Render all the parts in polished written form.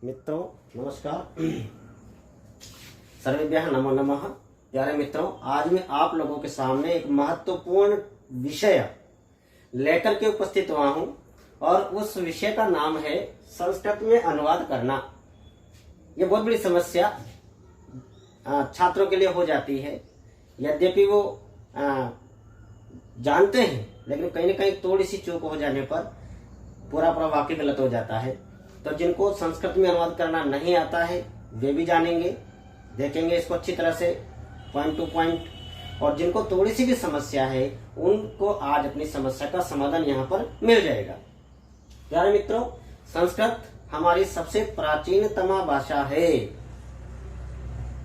मित्रों नमस्कार। सर्वेभ्यः नमो नमः। प्यारे मित्रों, आज मैं आप लोगों के सामने एक महत्वपूर्ण विषय लेकर के उपस्थित हुआ हूं और उस विषय का नाम है संस्कृत में अनुवाद करना। यह बहुत बड़ी समस्या छात्रों के लिए हो जाती है। यद्यपि वो जानते हैं, लेकिन कहीं न कहीं थोड़ी सी चूक हो जाने पर पूरा वाक्य गलत हो जाता है। तो जिनको संस्कृत में अनुवाद करना नहीं आता है वे भी जानेंगे, देखेंगे इसको अच्छी तरह से पॉइंट टू पॉइंट। और जिनको थोड़ी सी भी समस्या है उनको आज अपनी समस्या का समाधान यहाँ पर मिल जाएगा। प्यारे मित्रों, संस्कृत हमारी सबसे प्राचीनतम भाषा है।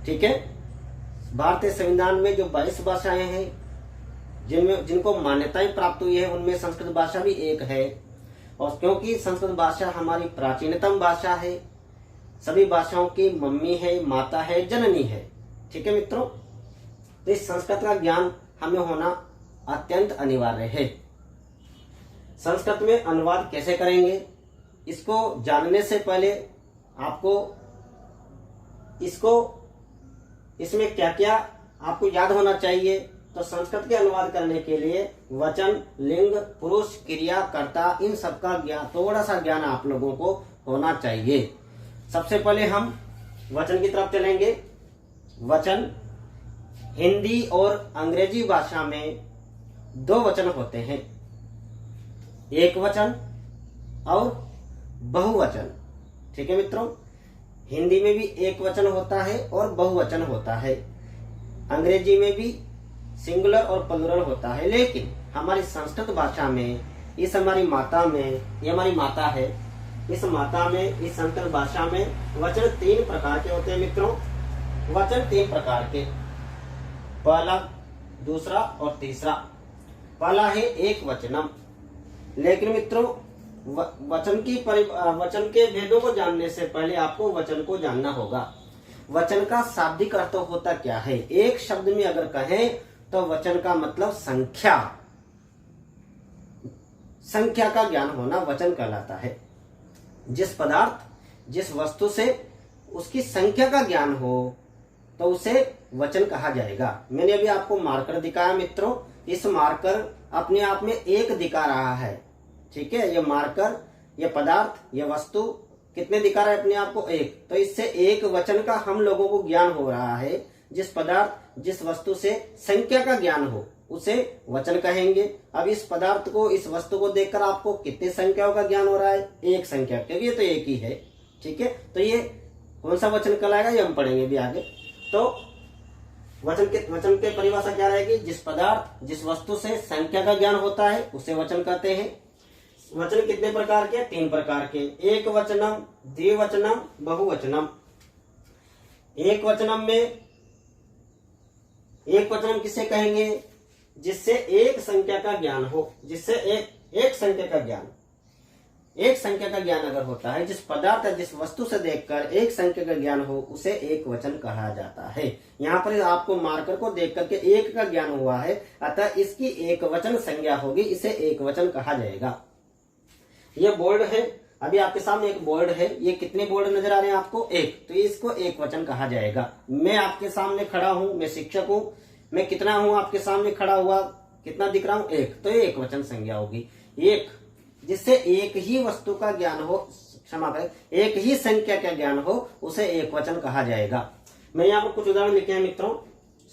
ठीक है, भारतीय संविधान में जो 22 भाषाएं हैं जिनको मान्यताएं प्राप्त हुई है उनमें संस्कृत भाषा भी एक है। और क्योंकि संस्कृत भाषा हमारी प्राचीनतम भाषा है, सभी भाषाओं की मम्मी है, माता है, जननी है। ठीक है मित्रों, तो इस संस्कृत का ज्ञान हमें होना अत्यंत अनिवार्य है। संस्कृत में अनुवाद कैसे करेंगे, इसको जानने से पहले आपको इसमें क्या क्या आपको याद होना चाहिए। तो संस्कृत के अनुवाद करने के लिए वचन, लिंग, पुरुष, क्रिया, कर्ता, इन सब का ज्ञान, थोड़ा सा ज्ञान आप लोगों को होना चाहिए। सबसे पहले हम वचन की तरफ चलेंगे। वचन हिंदी और अंग्रेजी भाषा में 2 वचन होते हैं, एक वचन और बहुवचन। ठीक है मित्रों, हिंदी में भी एक वचन होता है और बहुवचन होता है, अंग्रेजी में भी सिंगुलर और प्लुरल होता है। लेकिन हमारी संस्कृत भाषा में, इस हमारी माता में, ये हमारी माता है, इस माता में, इस संस्कृत भाषा में वचन 3 प्रकार के होते हैं मित्रों। वचन 3 प्रकार के, पहला, दूसरा और तीसरा। पहला है एक वचनम। लेकिन मित्रों, वचन के भेदों को जानने से पहले आपको वचन को जानना होगा। वचन का शाब्दिक अर्थ होता क्या है। एक शब्द में अगर कहें तो वचन का मतलब संख्या का ज्ञान होना वचन कहलाता है। जिस पदार्थ, जिस वस्तु से उसकी संख्या का ज्ञान हो तो उसे वचन कहा जाएगा। मैंने अभी आपको मार्कर दिखाया मित्रों, इस मार्कर अपने आप में एक दिखा रहा है। ठीक है, ये मार्कर, ये पदार्थ, ये वस्तु कितने दिखा रहा है अपने आप को? एक। तो इससे एक वचन का हम लोगों को ज्ञान हो रहा है। जिस पदार्थ, जिस वस्तु से संख्या का ज्ञान हो उसे वचन कहेंगे। अब इस पदार्थ को, इस वस्तु को देखकर आपको कितनी संख्याओं का ज्ञान हो रहा है? एक संख्या, क्योंकि ये तो एक ही है। ठीक है, तो ये कौन सा वचन कहलाएगा ये हम पढ़ेंगे भी आगे। तो वचन के परिभाषा क्या रहेगी? जिस पदार्थ, जिस वस्तु से संख्या का ज्ञान होता है उसे वचन कहते हैं। वचन कितने प्रकार के? 3 प्रकार के, एक वचनम, द्विवचनम, बहुवचनम। एक वचनम किसे कहेंगे? जिससे एक संख्या का ज्ञान हो, जिससे एक संख्या का ज्ञान, एक संख्या का ज्ञान अगर होता है, जिस पदार्थ या जिस वस्तु से देखकर एक संख्या का ज्ञान हो उसे एक वचन कहा जाता है। यहाँ पर आपको मार्कर को देख करके एक का ज्ञान हुआ है, अतः इसकी एक वचन संज्ञा होगी, इसे एक वचन कहा जाएगा। ये बोर्ड है, अभी आपके सामने एक बोर्ड है। ये कितने बोर्ड नजर आ रहे हैं आपको? एक। तो इसको एक वचन कहा जाएगा। मैं आपके सामने खड़ा हूं, मैं शिक्षक हूं, मैं कितना हूं आपके सामने खड़ा हुआ, कितना दिख रहा हूं? एक। तो ये एक वचन संज्ञा होगी। एक, जिससे एक ही वस्तु का ज्ञान हो, क्षमा करें, एक ही संख्या का ज्ञान हो उसे एक वचन कहा जाएगा। मैं यहाँ पर कुछ उदाहरण लिखे हैं मित्रों।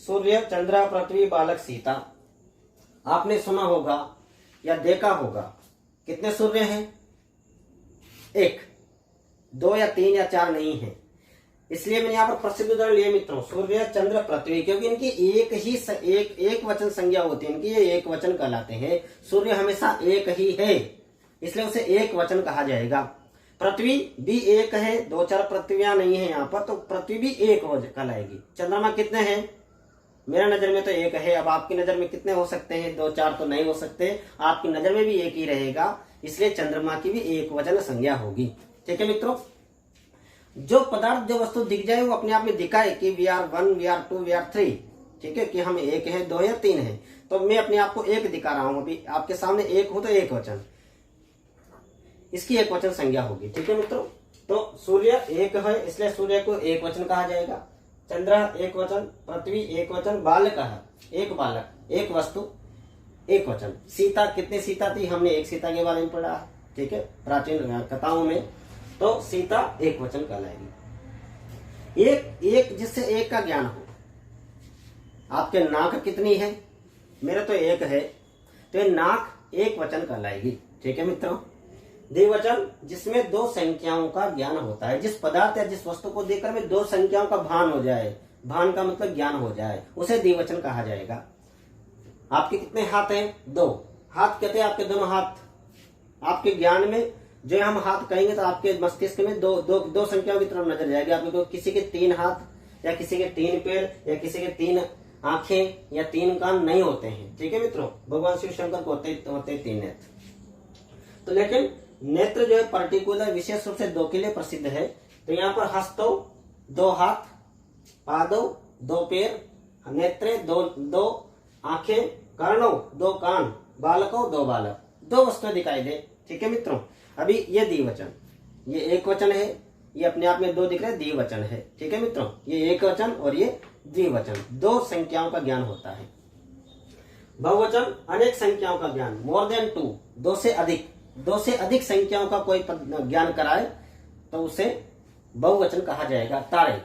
सूर्य, चंद्र, पृथ्वी, बालक, सीता। आपने सुना होगा या देखा होगा, कितने सूर्य हैं? एक, 2 या 3 या 4 नहीं है। इसलिए मैंने यहाँ पर प्रसिद्ध उदाहरण लिए मित्रों, सूर्य, चंद्र, पृथ्वी, क्योंकि इनकी एक वचन संज्ञा होती है, इनकी ये एक वचन कहलाते हैं। सूर्य हमेशा एक ही है, इसलिए उसे एक वचन कहा जाएगा। पृथ्वी भी एक है, 2-4 पृथ्वियां नहीं है यहाँ पर, तो पृथ्वी भी एक कहलाएगी। चंद्रमा कितने हैं? मेरा नजर में तो एक है। अब आपकी नजर में कितने हो सकते हैं? 2-4 तो नहीं हो सकते, आपकी नजर में भी एक ही रहेगा, इसलिए चंद्रमा की भी एक वचन संज्ञा होगी। ठीक है मित्रों, जो पदार्थ, जो वस्तु दिख जाए वो अपने आप में दिखाए कि V R 1, V R 2, V R 3। ठीक है, कि हम एक है, 2 या 3 है। तो मैं अपने आप को एक दिखा रहा हूं, अभी आपके सामने एक हो तो एक वचन, इसकी एक वचन संज्ञा होगी। ठीक है मित्रों, तो सूर्य एक है, इसलिए सूर्य को एक वचन कहा जाएगा। चंद्र एक वचन, पृथ्वी एक वचन, बालक एक बालक, एक वस्तु एक वचन। सीता, कितनी सीता थी, हमने एक सीता के बारे में पढ़ा है, ठीक है, प्राचीन कथाओं में। तो सीता एक वचन कहलाएगी। एक जिससे एक का ज्ञान हो। आपके नाक कितनी है, मेरे तो एक है, तो ये नाक एक वचन कहलाएगी, ठीक है मित्रों। द्विवचन जिसमें दो संख्याओं का ज्ञान होता है, जिस पदार्थ या जिस वस्तु को देखकर में दो संख्याओं का भान हो जाए, भान का मतलब ज्ञान हो जाए, उसे द्विवचन कहा जाएगा। आपके कितने हाथ हैं, दो हाथ कहते हैं, आपके दोनों हाथ। आपके ज्ञान में जो हम हाथ कहेंगे तो आपके मस्तिष्क में दो संख्याओं की तरफ नजर जाएगी। आपको किसी के 3 हाथ या किसी के 3 पैर या किसी के 3 आंखें या 3 कान नहीं होते हैं, ठीक है मित्रों। भगवान शिव शंकर को होते 3 नेत्र। तो लेकिन नेत्र जो है पर्टिकुलर विशेष रूप से 2 के लिए प्रसिद्ध है। तो यहाँ पर हस्तों 2 हाथ, पादों 2 पैर, नेत्रे 2 आंखें, कर्णों 2 कान, बालकों 2 बालक, 2 वस्तुएं दिखाई दे, ठीक है मित्रों। अभी ये द्विवचन, ये एक वचन है, ये अपने आप में 2 दिख रहे हैं, द्विवचन है, ठीक है मित्रों। ये एक वचन और ये द्विवचन, 2 संख्याओं का ज्ञान होता है। बहुवचन अनेक संख्याओं का ज्ञान, मोर देन 2, 2 से अधिक संख्याओं का कोई ज्ञान कराए तो उसे बहुवचन कहा जाएगा। तारे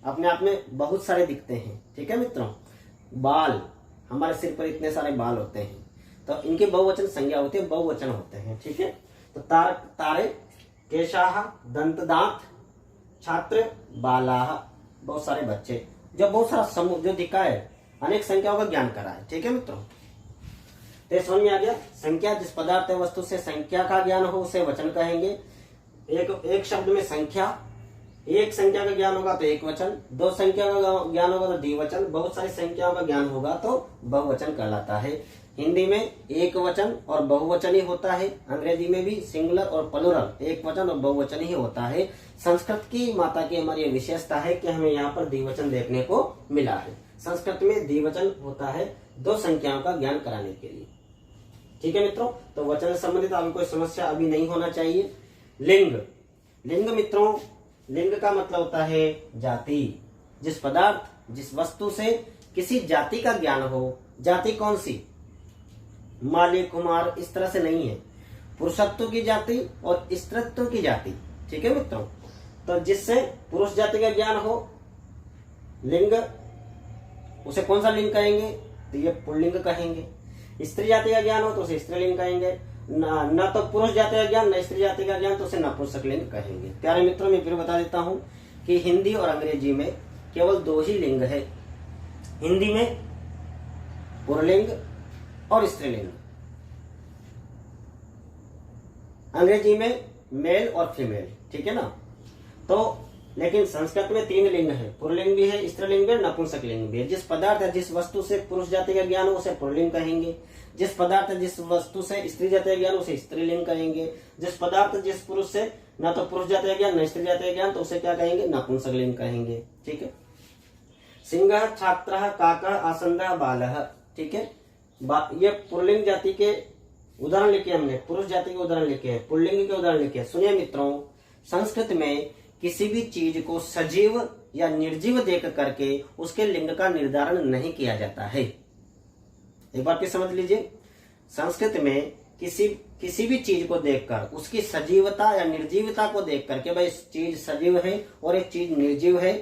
अपने आप में बहुत सारे दिखते हैं, ठीक है मित्रों। बाल, हमारे सिर पर इतने सारे बाल होते हैं, तो इनके बहुवचन संज्ञा होती है, बहुवचन होते हैं, ठीक है। तो तारे, केशाह, दंत दांत, छात्र, बालाह, बहुत सारे बच्चे, जो बहुत सारा समूह जो दिखाए, अनेक संख्याओं का ज्ञान कराए, ठीक है मित्रों। तो समझ में आ गया। संख्या जिस पदार्थ या वस्तु से संख्या का ज्ञान हो उसे वचन कहेंगे। एक शब्द में संख्या, एक संख्या का ज्ञान होगा तो एक वचन, 2 संख्या का ज्ञान होगा तो द्विवचन, बहुत सारी संख्याओं का ज्ञान होगा तो बहुवचन कहलाता है। हिंदी में एक वचन और बहुवचन ही होता है, अंग्रेजी में भी सिंगुलर और प्लूरल, एक वचन और बहुवचन ही होता है। संस्कृत की माता की हमारी ये विशेषता है कि हमें यहाँ पर द्विवचन देखने को मिला है। संस्कृत में द्विवचन होता है 2 संख्याओं का ज्ञान कराने के लिए, ठीक है मित्रों। तो वचन से संबंधित आपको कोई समस्या अभी नहीं होना चाहिए। लिंग मित्रों, लिंग का मतलब होता है जाति। जिस पदार्थ जिस वस्तु से किसी जाति का ज्ञान हो, जाति कौन सी, माली कुमार इस तरह से नहीं है, पुरुषत्व की जाति और स्त्रीत्व की जाति, ठीक है मित्रों। तो जिससे पुरुष जाति का ज्ञान हो, लिंग, उसे कौन सा लिंग कहेंगे, तो ये पुल्लिंग कहेंगे। स्त्री जाति का ज्ञान हो तो उसे स्त्रीलिंग कहेंगे। न तो पुरुष जाति का ज्ञान न स्त्री जाति का ज्ञान तो उसे नपुंसकलिंग कहेंगे। प्यारे मित्रों, मैं फिर बता देता हूं कि हिंदी और अंग्रेजी में केवल 2 ही लिंग है। हिंदी में पुल्लिंग और स्त्रीलिंग, अंग्रेजी में मेल और फीमेल, ठीक है ना। तो लेकिन संस्कृत में 3 लिंग है, पुल्लिंग भी है, स्त्रीलिंग भी है, नपुंसकलिंग भी है। जिस पदार्थ या जिस वस्तु से पुरुष जाति का ज्ञान हो उसे पुल्लिंग कहेंगे। जिस पदार्थ जिस वस्तु से स्त्री जाति का ज्ञान उसे स्त्रीलिंग कहेंगे। जिस पदार्थ जिस पुरुष से न तो पुरुष जाति का ज्ञान न स्त्री जाति का ज्ञान तो उसे क्या कहेंगे, नपुंसकलिंग कहेंगे, ठीक है। सिंह, छात्र, काका, आसंदा, बालह, ठीक है। ये पुल्लिंग जाति के उदाहरण लिखे हमने, पुरुष जाति के उदाहरण लिखे हैं, पुल्लिंग के उदाहरण लिखे हैं। सुनिए मित्रों, संस्कृत में किसी भी चीज को सजीव या निर्जीव देख करके उसके लिंग का निर्धारण नहीं किया जाता है। एक बार फिर समझ लीजिए, संस्कृत में किसी भी चीज को देखकर उसकी सजीवता या निर्जीवता को देख करके भाई इस चीज सजीव है और एक चीज निर्जीव है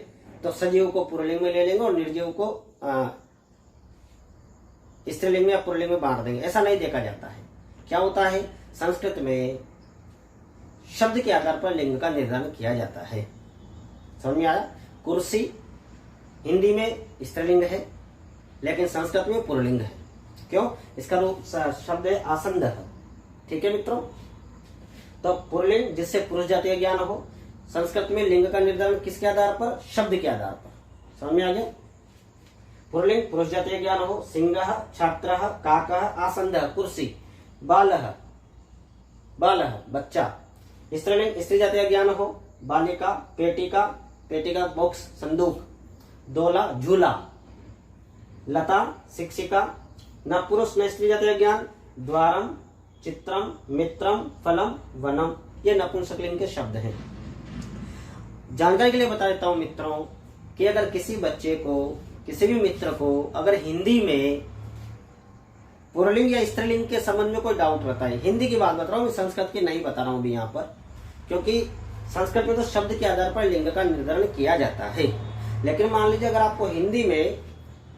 तो सजीव को पुल्लिंग में ले लेंगे और निर्जीव को स्त्रीलिंग में या पुल्लिंग में बांट देंगे, ऐसा नहीं देखा जाता है। क्या होता है, संस्कृत में शब्द के आधार पर लिंग का निर्धारण किया जाता है। समझ में आया। कुर्सी हिंदी में स्त्रीलिंग है लेकिन संस्कृत में पुल्लिंग है। क्यों, इसका रूप शब्द है आसंद, ठीक है मित्रों। तो पुल्लिंग जिससे पुरुष जाति का ज्ञान हो, संस्कृत में लिंग का निर्धारण किसके आधार पर, शब्द के आधार पर। समझ में आ गया। पुल्लिंग पुरुष जाति का ज्ञान हो, सिंह, छात्र, काकः, आसंदः, कुर्सी, बालः बच्चा। स्त्रीलिंग स्त्री जाति का ज्ञान हो, बालिका, पेटिका बॉक्स संदूक, डोला झूला, लता शिक्षिका। न पुरुष न स्त्री जाति का ज्ञान, द्वारम, चित्रम, मित्रम, फलम, वनम। ये नपुंसकलिंग के शब्द हैं। जानकारी के लिए बता देता हूं मित्रों कि अगर किसी बच्चे को, किसी भी मित्र को अगर हिंदी में पुल्लिंग या स्त्रीलिंग के संबंध में कोई डाउट रहता है, हिंदी की बात बता रहा हूँ, संस्कृत की नहीं बता रहा हूँ अभी यहाँ पर, क्योंकि संस्कृत में तो शब्द के आधार पर लिंग का निर्धारण किया जाता है। लेकिन मान लीजिए अगर आपको हिंदी में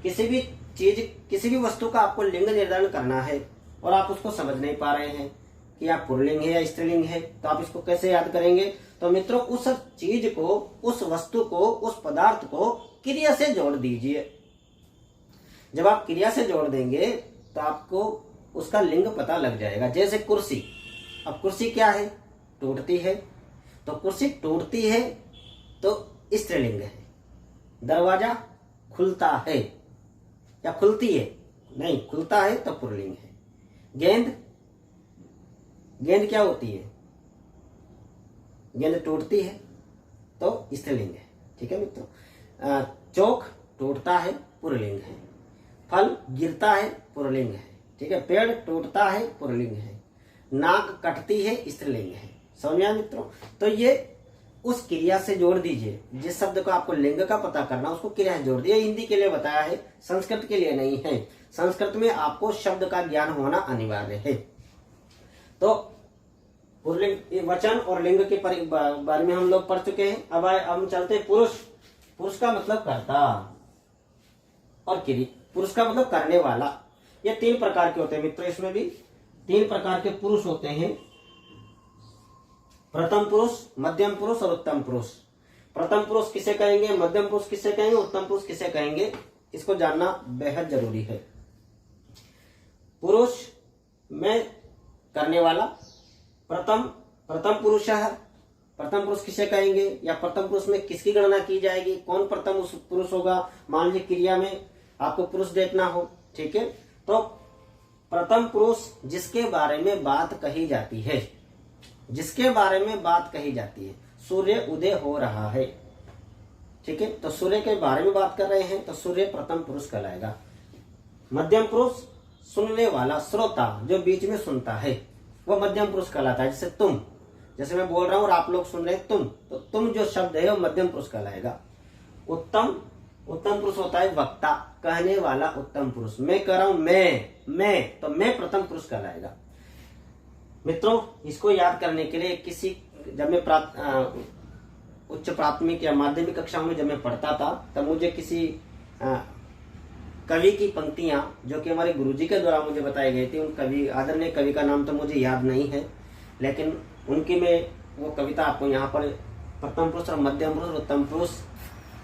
किसी भी चीज, किसी भी वस्तु का आपको लिंग निर्धारण करना है और आप उसको समझ नहीं पा रहे हैं कि आप पुल्लिंग है या स्त्रीलिंग है, तो आप इसको कैसे याद करेंगे? तो मित्रों उस चीज को, उस वस्तु को, उस पदार्थ को क्रिया से जोड़ दीजिए। जब आप क्रिया से जोड़ देंगे तो आपको उसका लिंग पता लग जाएगा। जैसे कुर्सी, अब कुर्सी क्या है? टूटती है, तो कुर्सी टूटती है तो स्त्रीलिंग है। दरवाजा खुलता है या खुलती है, नहीं खुलता है तो पुल्लिंग है। गेंद, गेंद क्या होती है? गेंद टूटती है तो स्त्रीलिंग है। ठीक है मित्रों। चौक टूटता है, पुल्लिंग है। फल गिरता है, पुल्लिंग है। ठीक है। पेड़ टूटता है, पुल्लिंग है। नाक कटती है, स्त्रीलिंग है। समझ में आया मित्रों? तो ये उस क्रिया से जोड़ दीजिए। जिस शब्द को आपको लिंग का पता करना उसको क्रिया से जोड़ दिए। हिंदी के लिए बताया है, संस्कृत के लिए नहीं है। संस्कृत में आपको शब्द का ज्ञान होना अनिवार्य है। तो पुल्लिंग, वचन और लिंग के बारे में हम लोग पढ़ चुके हैं। अब हम चलते हैं पुरुष। पुरुष का मतलब कर्ता और क्रिया। पुरुष का मतलब करने वाला। ये 3 प्रकार के होते हैं मित्रों। इसमें भी 3 प्रकार के पुरुष होते हैं, प्रथम पुरुष, मध्यम पुरुष और उत्तम पुरुष। प्रथम पुरुष किसे कहेंगे, मध्यम पुरुष किसे कहेंगे, उत्तम पुरुष किसे कहेंगे, इसको जानना बेहद जरूरी है। पुरुष में करने वाला प्रथम पुरुष है। प्रथम पुरुष किसे कहेंगे या प्रथम पुरुष में किसकी गणना की जाएगी, कौन प्रथम पुरुष होगा? मान लीजिए क्रिया में आपको पुरुष देखना हो, ठीक है, तो प्रथम पुरुष जिसके बारे में बात कही जाती है, जिसके बारे में बात कही जाती है। सूर्य उदय हो रहा है, ठीक है, तो सूर्य के बारे में बात कर रहे हैं तो सूर्य प्रथम पुरुष कहलाएगा। मध्यम पुरुष सुनने वाला, श्रोता जो बीच में सुनता है, वो मध्यम पुरुष कहलाता है। जैसे तुम, जैसे मैं बोल रहा हूं और आप लोग सुन रहे हैं तुम, तो तुम जो शब्द है वो मध्यम पुरुष कहलाएगा। उत्तम पुरुष होता है वक्ता, कहने वाला उत्तम पुरुष। मैं कह रहा हूं मैं, तो मैं प्रथम पुरुष कहलाएगा। मित्रों इसको याद करने के लिए जब मैं उच्च प्राथमिक या माध्यमिक कक्षाओं में जब मैं पढ़ता था तब मुझे किसी कवि की पंक्तियां जो कि हमारे गुरुजी के द्वारा मुझे बताई गई थी, उन कवि, आदरणीय कवि का नाम तो मुझे याद नहीं है, लेकिन उनकी मैं वो कविता आपको यहाँ पर प्रथम पुरुष और मध्यम पुरुष और उत्तम पुरुष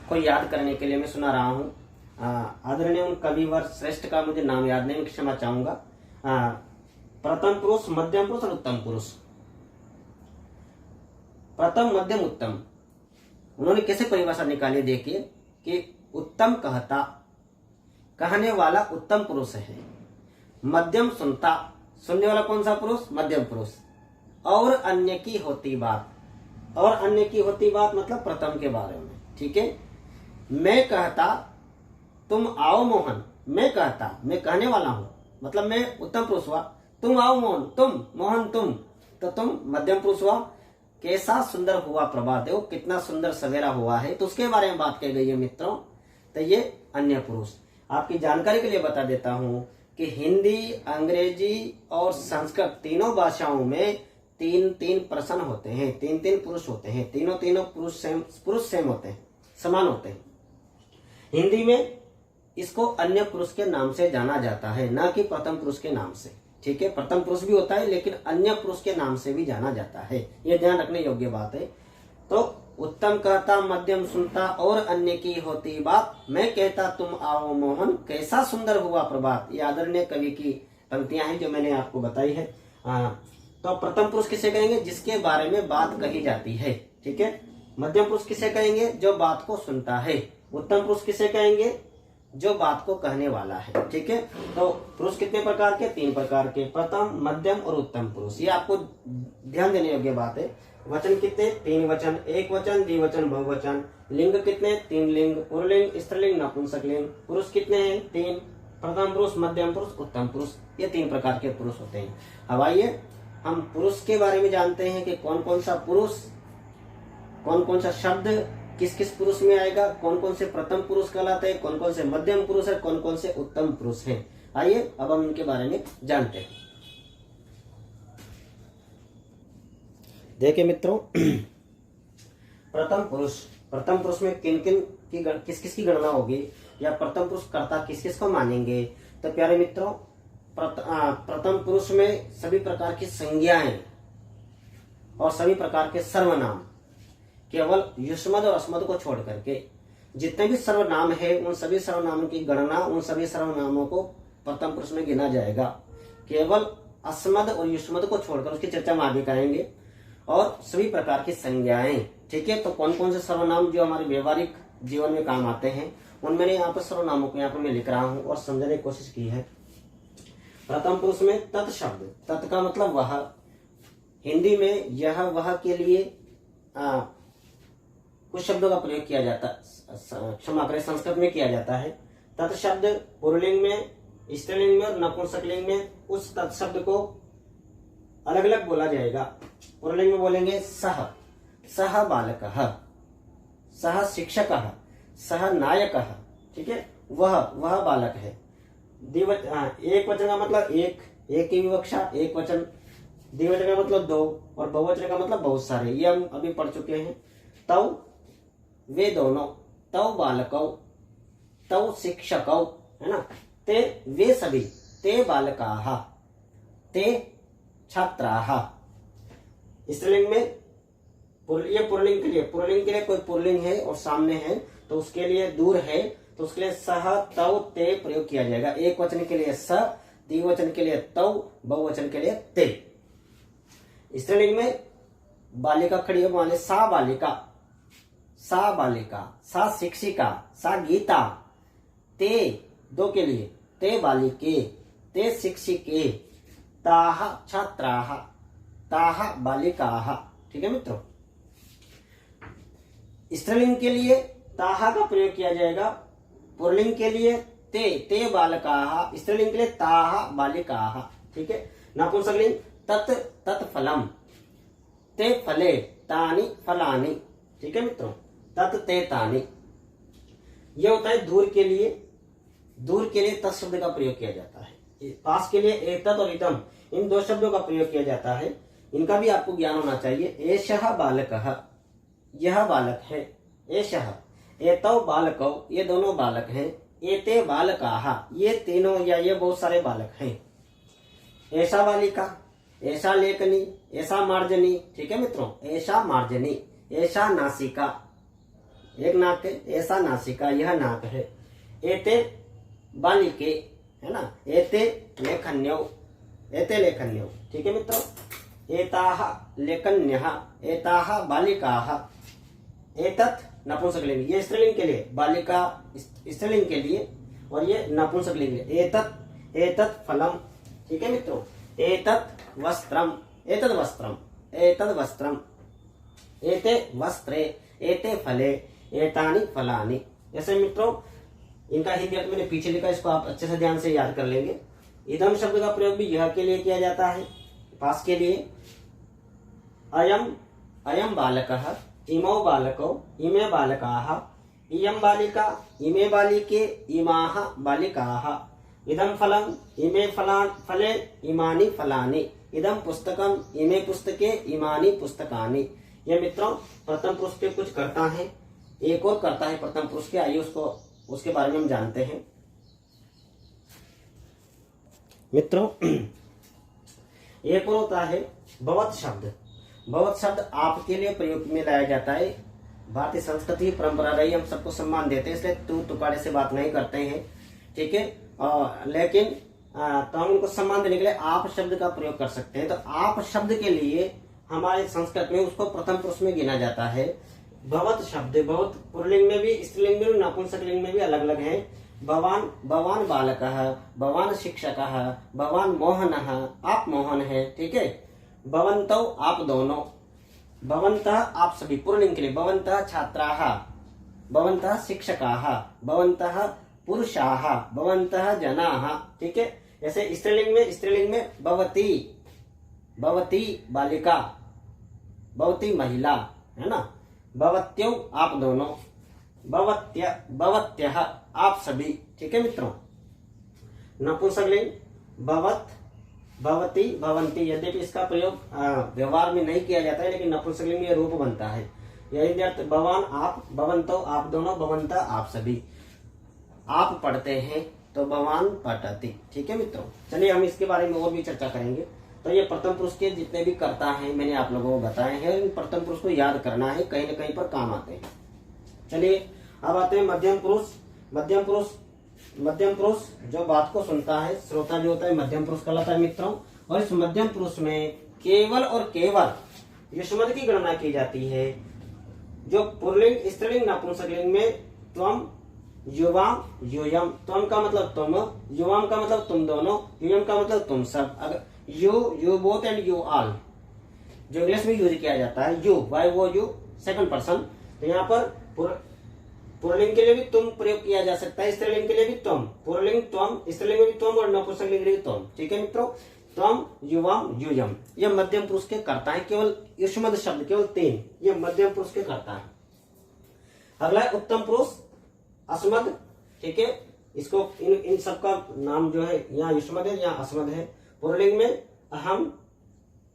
को याद करने के लिए मैं सुना रहा हूँ। आदरणीय उन कविवर श्रेष्ठ का मुझे नाम याद नहीं, मैं क्षमा चाहूंगा। प्रथम पुरुष, मध्यम पुरुष और उत्तम पुरुष। प्रथम, मध्यम, उत्तम, उन्होंने कैसे परिभाषा निकाली देखिए कि उत्तम कहता, कहने वाला उत्तम पुरुष है। मध्यम सुनता, सुनने वाला कौन सा पुरुष? मध्यम पुरुष। और अन्य की होती बात, और अन्य की होती बात मतलब प्रथम के बारे में, ठीक है। मैं कहता, तुम आओ मोहन, मैं कहता, मैं कहने वाला हूं, मतलब मैं उत्तम पुरुष हुआ। तुम आओ मोहन, तुम, मोहन तुम, तो तुम मध्यम पुरुष हुआ। कैसा सुंदर हुआ प्रभात, देखो कितना सुंदर सवेरा हुआ है, तो उसके बारे में बात कही गई है मित्रों, तो ये अन्य पुरुष। आपकी जानकारी के लिए बता देता हूं कि हिंदी, अंग्रेजी और संस्कृत तीनों भाषाओं में 3-3 पर्सन होते हैं, 3-3 पुरुष होते हैं। तीनों पुरुष सेम होते हैं, समान होते हैं। हिंदी में इसको अन्य पुरुष के नाम से जाना जाता है, ना कि प्रथम पुरुष के नाम से, ठीक है। प्रथम पुरुष भी होता है लेकिन अन्य पुरुष के नाम से भी जाना जाता है, यह ध्यान रखने योग्य बात है। तो उत्तम कहता, मध्यम सुनता और अन्य की होती बात, मैं कहता तुम आओ मोहन, कैसा सुंदर हुआ प्रभात। ये आदरणीय कवि की पंक्तियां हैं जो मैंने आपको बताई है। तो प्रथम पुरुष किसे कहेंगे? जिसके बारे में बात कही जाती है, ठीक है। मध्यम पुरुष किसे कहेंगे? जो बात को सुनता है। उत्तम पुरुष किसे कहेंगे? जो बात को कहने वाला है, ठीक है। तो पुरुष कितने प्रकार के? 3 प्रकार के, प्रथम, मध्यम और उत्तम पुरुष। ये आपको ध्यान देने योग्य बात है। वचन कितने? 3 वचन, एक वचन, द्विवचन, बहुवचन। लिंग कितने? 3 लिंग, पुल्लिंग, स्त्रीलिंग, नपुंसकलिंग। पुरुष कितने हैं? 3, प्रथम पुरुष, मध्यम पुरुष, उत्तम पुरुष। ये 3 प्रकार के पुरुष होते हैं। अब आइए हम पुरुष के बारे में जानते हैं कि कौन कौन सा पुरुष कौन कौन सा शब्द किस किस पुरुष में आएगा, कौन कौन से प्रथम पुरुष कहलाते हैं, कौन कौन से मध्यम पुरुष है, कौन कौन से उत्तम पुरुष हैं। आइए अब हम इनके बारे में जानते हैं। देखिए मित्रों, प्रथम पुरुष में किन किन की किस किस की गणना होगी, या प्रथम पुरुष कर्ता किस किस को मानेंगे। तो प्यारे मित्रों, प्रथम पुरुष में सभी प्रकार की संज्ञाएं और सभी प्रकार के सर्वनाम, केवल युष्मद और अस्मद को छोड़ करके जितने भी सर्वनाम है उन सभी सर्वनामों की गणना उन सभी सर्वनामों को प्रथम पुरुष में गिना जाएगा। केवल अस्मद और युष्मद को छोड़कर उसकी चर्चा हम आगे करेंगे। और सभी प्रकार की संज्ञाएं, ठीक है। तो कौन कौन से सर्वनाम जो हमारे व्यवहारिक जीवन में काम आते हैं, उनमें यहाँ पर सर्वनामों को यहाँ पर मैं लिख रहा हूँ और समझने की कोशिश की है। प्रथम पुरुष में तत् शब्द, तत् का मतलब वह, हिंदी में यह वह के लिए कुछ शब्दों का प्रयोग किया जाता, क्षमा करें, संस्कृत में किया जाता है। तत् शब्द पुल्लिंग में, स्त्रीलिंग में और नपुंसकलिंग में उस तत् शब्द को अलग अलग बोला जाएगा। पुल्लिंग में बोलेंगे सह, सह बालकः, सह शिक्षकः, सह नायकः, ठीक है, वह बालक है। एक वचन का मतलब एक की विवक्षा, एक वचन। द्विवचन का मतलब दो, और बहुवचन का मतलब बहुत सारे, ये हम अभी पढ़ चुके हैं। तौ वे दोनों, तौ बालकौ, तौ शिक्षकौ, है ना। ते वे सभी, ते बालकाः, ते छात्राः। स्त्रीलिंग में ये पुल्लिंग के लिए कोई पुल्लिंग है और सामने है तो उसके लिए दूर है तो उसके लिए सह तौ ते प्रयोग किया जाएगा। एक वचन के लिए स, द्विवचन के लिए तौ, बहुवचन के लिए ते। स्त्रीलिंग में बालिका खड़ी है, मान सा बालिका, सा बालिका, सा शिक्षिका, सा गीता। ते दो के लिए ते बालिके, ते शिक्षिके, ताः छात्राः, ताः बालिकाः, ठीक है मित्रों। स्त्रीलिंग के लिए ताहा का प्रयोग किया जाएगा, पुल्लिंग के लिए ते बालकाः, स्त्रीलिंग के लिए ताः बालिकाः, ठीक है। नपुंसकलिंग तत् फलम, ते फले, तानि फलानि, ठीक है मित्रों। तत् ते तानि। ये होता है दूर के लिए तत् शब्द का प्रयोग किया जाता है। पास के लिए एतत् और इदम्, इन दो शब्दों का प्रयोग किया जाता है। इनका भी आपको ज्ञान होना चाहिए। एषः बालकः, यह बालक है। एषः, एतौ बालकौ, ये दोनों बालक हैं। एते बालकाः, ये तीनों या ये बहुत सारे बालक हैं। ऐसा बालिका, ऐसा लेखनी, ऐसा मार्जनी, ठीक है मित्रों। ऐसा मार्जनी, ऐसा नासिका, एक नाक है, ऐसा नासिका, यह नाक है। एते बालिके, है ना। एते लेखन्यौ, ठीक है मित्रों। एताः लेखन्यः, एताः बालिकाः। एतत् नपुंसकलिंग, ये स्त्रीलिंग के लिए, बालिका स्त्रीलिंग के लिए, और ये नपुंसकलिंग के लिए। एतत् फलम, ठीक है मित्रों। एतत् वस्त्रम, एतत् वस्त्रम, एते वस्त्रे, एते फले, एतानि फलानि। ऐसे मित्रों इनका हिंदी अर्थ मैंने पीछे लिखा, इसको आप अच्छे से ध्यान से याद कर लेंगे। इदम शब्द का प्रयोग भी यह के लिए किया जाता है, पास के लिए। अयम बालकः, इमौ बालकौ, इमे बालकाः, इयं बालिका, इमे बालिके, इमाः बालिकाः। इदं फलम्, इमे फले, इमानि फलानि। इदं पुस्तकम्, इमे पुस्तके, इमानि पुस्तकानि। ये मित्रों प्रथम पुरुष के कुछ कर्ता हैं। एक और कर्ता है प्रथम पुरुष के, आइए उसके बारे में हम जानते हैं मित्रों। एक और होता है भवत् शब्द। भवत् शब्द आपके लिए प्रयोग में लाया जाता है। भारतीय संस्कृति परंपरा रही, हम सबको सम्मान देते हैं, इसलिए तू तुकारे से बात नहीं करते हैं, ठीक है। लेकिन तो हम उनको सम्मान देने के लिए आप शब्द का प्रयोग कर सकते हैं। तो आप शब्द के लिए हमारे संस्कृत में उसको प्रथम पुरुष में गिना जाता है। भवत् शब्द, बहुत पुल्लिंग में भी, स्त्रीलिंग में भी, नपुंसकलिंग में भी अलग अलग है। भवान बालकः, भवान शिक्षकः, भवान मोहनः, आप मोहन है, ठीक है। भवन्तौ, आप दोनों। भवन्तः, आप सभी, पुल्लिंग के लिए। भवन्तः छात्राः, भवन्तः शिक्षकाः, भवन्तः पुरुषाः, भवन्तः जनाः, ठीक है। जैसे स्त्रीलिंग में भवती बालिका, भवती महिला, है ना। भवत्यौ आप दोनों, भवत्यः आप सभी। ठीक है मित्रों। नपुंसकलिंग भवत, भवती, भवंती, यद्यपि इसका प्रयोग व्यवहार में नहीं किया जाता है, लेकिन नपुंसकलिंग में रूप बनता है। यही अर्थ भवान आप, भवंतो आप दोनों, भवंता आप सभी। आप पढ़ते हैं तो भवान पठति। ठीक है मित्रों। चलिए हम इसके बारे में और भी चर्चा करेंगे। तो ये प्रथम पुरुष के जितने भी कर्ता हैं मैंने आप लोगों को बताए हैं, इन प्रथम पुरुष को याद करना है, कहीं न कहीं पर काम आते हैं। चलिए अब आते हैं मध्यम पुरुष। मध्यम पुरुष, मध्यम पुरुष जो बात को सुनता है, श्रोता जो होता है, मध्यम पुरुष कहलाता है मित्रों। और इस मध्यम पुरुष में केवल और केवल युष्मद की गणना की जाती है। जो पुल्लिंग, स्त्रीलिंग, नपुंसकलिंग में त्वम, युवाम, यूयम, त्वम का मतलब तुम, युवाम का मतलब तुम दोनों, यूयम का मतलब तुम सब। अगर you both and you all जो इंग्लिश में यूज किया जाता है, यू वाई वो यू सेकंड पर्सन, तो यहाँ पर पुल्लिंग के लिए भी तुम प्रयोग किया जा सकता है, स्त्रीलिंग के लिए भी तुम, पुल्लिंग त्वम, स्त्रीलिंग में भी तुम और नपुंसकलिंग के लिए तुम। ठीक है मित्रों। त्वम, युवाम, यूयम ये मध्यम पुरुष के कर्ता है। केवल युष्मद शब्द केवल 3 ये मध्यम पुरुष के कर्ता है। अगला है उत्तम पुरुष, अस्मद। ठीक है। इसको इन सबका नाम जो है यहाँ युष्मद है, यहाँ अस्मद है। पुल्लिंग में अहम,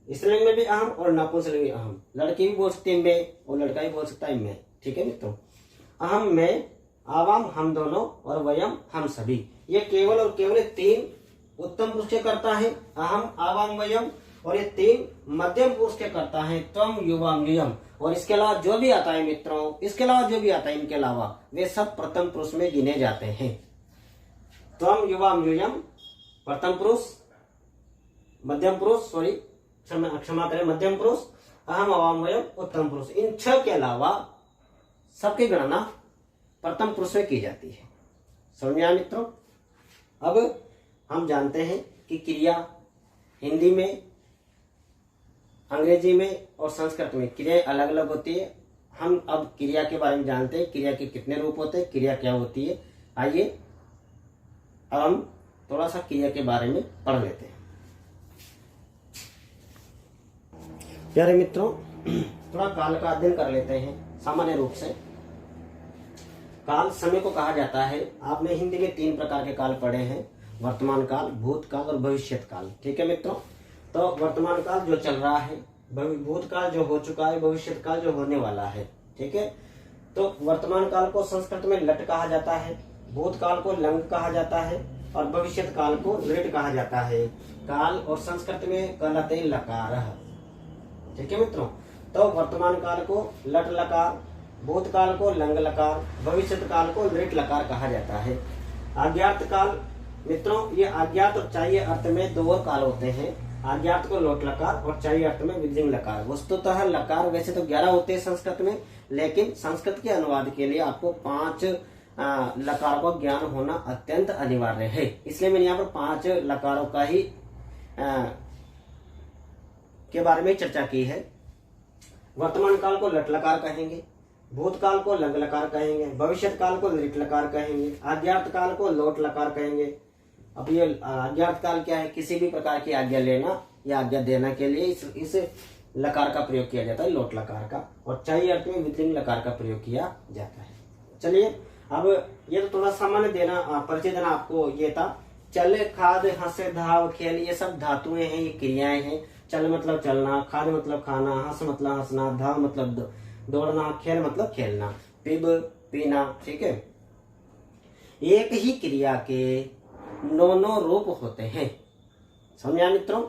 स्त्रीलिंग में भी अहम और नपुंसकलिंग में अहम। लड़की भी बोल सकती है मैं और लड़का भी बोल सकता है मैं। ठीक है मित्रों। अहम मैं, आवाम हम दोनों और वयम हम सभी। ये केवल और केवल 3 उत्तम पुरुष के करता है, अहम, आवाम, वयम। और ये 3 मध्यम पुरुष के करता है, त्वम, युवाम, यूयम। और इसके अलावा जो भी आता है मित्रों, इसके अलावा जो भी आता है इनके अलावा वे सब प्रथम पुरुष में गिने जाते हैं। त्वम, युवाम, यूयम प्रथम पुरुष, मध्यम पुरुष, सॉरी क्षमा करें, मध्यम पुरुष, अहम, आवाम, वयम, उत्तम पुरुष। इन 6 के अलावा सबकी गणना प्रथम पुरुष में की जाती है। समझ में आया मित्रों। अब हम जानते हैं कि क्रिया हिंदी में, अंग्रेजी में और संस्कृत में क्रियाएं अलग अलग होती है। हम अब क्रिया के बारे में जानते हैं, क्रिया के कितने रूप होते हैं, क्रिया क्या होती है। आइए अब हम थोड़ा सा क्रिया के बारे में पढ़ लेते हैं। प्यारे मित्रों, थोड़ा काल का अध्ययन कर लेते हैं। सामान्य रूप से काल समय को कहा जाता है। आपने हिंदी में 3 प्रकार के काल पढ़े हैं, वर्तमान काल, भूतकाल और भविष्यत काल। ठीक है मित्रों। तो वर्तमान काल जो चल रहा है, भूतकाल जो हो चुका है, भविष्यत काल जो होने वाला है। ठीक है। तो वर्तमान काल को संस्कृत में लट कहा जाता है, भूतकाल को लंग कहा जाता है और भविष्यत काल को लृट कहा जाता है। काल और संस्कृत में कहलाते हैं लकार। ठीक है मित्रों। तो वर्तमान काल को लट लकार, भूतकाल को लंग लकार, भविष्यत काल को लृट लकार कहा जाता है। आज्ञात काल मित्रों, ये आज्ञात और चाहिए अर्थ में 2 और काल होते हैं। आज्ञात को लोट लकार और चाहिए अर्थ में विधिंग लकार। वस्तुतः लकार वैसे तो 11 होते हैं संस्कृत में, लेकिन संस्कृत के अनुवाद के लिए आपको 5 लकारों का ज्ञान होना अत्यंत अनिवार्य है। इसलिए मैंने यहाँ पर 5 लकारों का ही के बारे में चर्चा की है। वर्तमान काल को लट लकार कहेंगे, भूतकाल को लंग लकार कहेंगे, भविष्यत काल को लृट लकार कहेंगे, आज्ञात काल को लोट लकार कहेंगे। अब ये आज्ञात काल क्या है? किसी भी प्रकार की आज्ञा लेना या आज्ञा देना के लिए इस लकार का प्रयोग किया जाता है, लोट लकार का। और चाहिए अर्थ में विधिंग लकार का प्रयोग किया जाता है। चलिए अब ये तो थोड़ा सामान्य देना, परिचय देना आपको ये था। चल, खाद, हंस, धाव, खेल ये सब धातुएं हैं, ये क्रियाएं हैं। चल मतलब चलना, खाद मतलब खाना, हंस मतलब हंसना, धाव मतलब दौड़ना, खेल मतलब खेलना, पिब पीना। ठीक है। एक ही क्रिया के 9 रूप होते हैं। समझा मित्रों।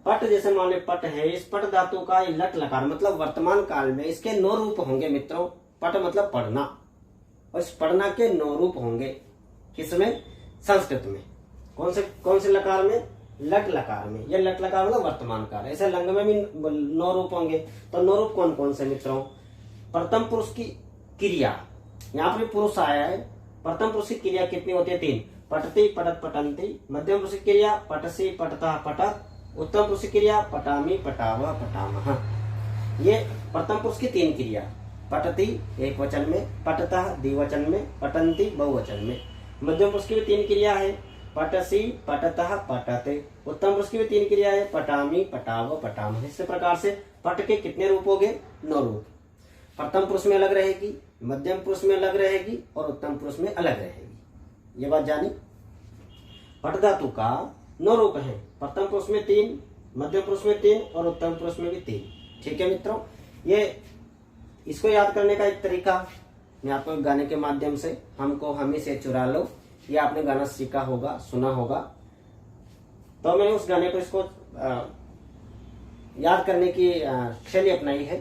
पट जैसे मान लो पट है, इस पट धातु का लट लकार मतलब वर्तमान काल में इसके 9 रूप होंगे मित्रों। पट मतलब पढ़ना, और इस पढ़ना के 9 रूप होंगे। किसमें? संस्कृत में। कौन से लकार में? लट लकार में। यह लट लकार मतलब वर्तमान काल। ऐसे लंग में भी 9 रूप होंगे। तो 9 रूप कौन कौन से मित्रों? प्रथम पुरुष की क्रिया, यहाँ पर पुरुष आया है। प्रथम पुरुष की क्रिया कितनी होती है? 3। पठति, पठत, पठन्ति। मध्यम पुरुष की क्रिया पठसि, पठतः, पठत। उत्तम पुरुष की क्रिया पठामि, पठावः, पठामः। ये प्रथम पुरुष की 3 क्रिया। पठति एक वचन में, पठतः द्विवचन में, पठन्ति बहुवचन में। मध्यम पुरुष की भी 3 क्रिया है, पठसि, पठतः, पठते। उत्तम पुरुष की भी 3 क्रिया है, पठामि, पठावः, पठामः। इस प्रकार से पट के कितने रूप हो गए? 9 रूप। प्रथम पुरुष में अलग रहेगी, मध्यम पुरुष में अलग रहेगी और उत्तम पुरुष में अलग रहेगी। ये बात जानी। पट धातु का 9 रूप है। प्रथम पुरुष में 3, मध्यम पुरुष में 3 और उत्तम पुरुष में भी 3। ठीक है मित्रों, ये इसको याद करने का एक तरीका मैं आपको गाने के माध्यम से, हमको हमी से चुरा लो, ये आपने गाना सीखा होगा, सुना होगा। तो मैंने उस गाने को इसको याद करने की शैली अपनाई है।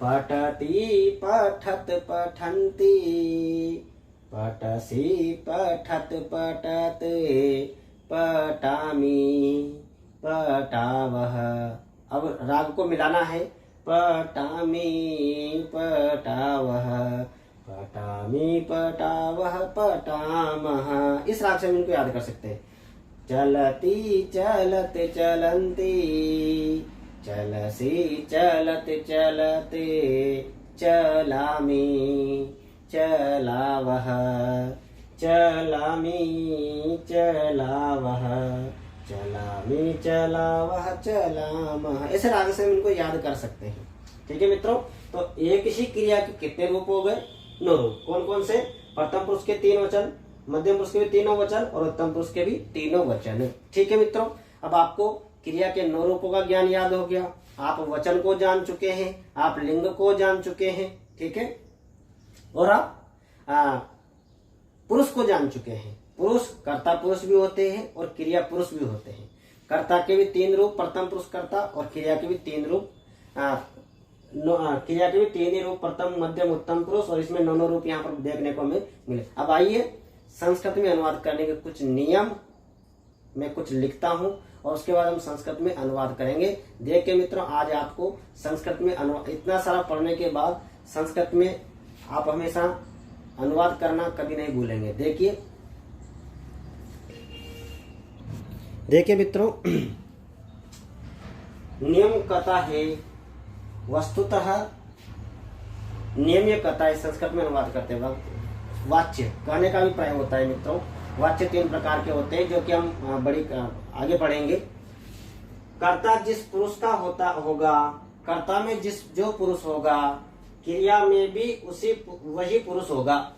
पठती पठत पठन्ति, पठसी पठत पठत, पठामि पठावः। अब राग को मिलाना है। पठामि पठावः, पठामि पठावः, पठामः। इस राग से हम इनको याद कर सकते हैं। चलती चलत चलन्ति, चलसी चलत चलते, चलामि चलावः, चलामि चलावः, चलामि चलावः, चलामः। ऐसे राग से हम इनको याद कर सकते हैं। ठीक है मित्रों, तो एक ही क्रिया के कितने रूप हो गए? 9 रूप। कौन कौन से? प्रथम पुरुष के 3 वचन, मध्यम पुरुष के भी 3 वचन और उत्तम पुरुष के भी 3 वचन। ठीक है मित्रों, अब आपको क्रिया के 9 रूपों का ज्ञान याद हो गया। आप वचन को जान चुके हैं, आप लिंग को जान चुके हैं। ठीक है, और आप पुरुष को जान चुके हैं। पुरुष कर्ता पुरुष भी होते हैं और क्रिया पुरुष भी होते हैं। कर्ता के भी 3 रूप, प्रथम पुरुष कर्ता, और क्रिया के भी 3 रूप, क्रिया के भी 3 ही रूप, प्रथम मध्यम उत्तम पुरुष, और इसमें 9 रूप यहाँ पर देखने को हमें मिले। अब आइए संस्कृत में अनुवाद करने के कुछ नियम मैं कुछ लिखता हूँ और उसके बाद हम संस्कृत में अनुवाद करेंगे। देखिए मित्रों, आज आपको संस्कृत में अनुवाद, इतना सारा पढ़ने के बाद संस्कृत में आप हमेशा अनुवाद करना कभी नहीं भूलेंगे। देखिए मित्रों, नियम कहता है, वस्तुतः नियम ये कहता है संस्कृत में अनुवाद करते वक्त वाच्य कहने का भी प्रयोग होता है मित्रों। वाच्य 3 प्रकार के होते हैं जो कि हम आगे पढ़ेंगे। कर्ता जिस पुरुष का होगा, कर्ता में जो पुरुष होगा, क्रिया में भी वही पुरुष होगा।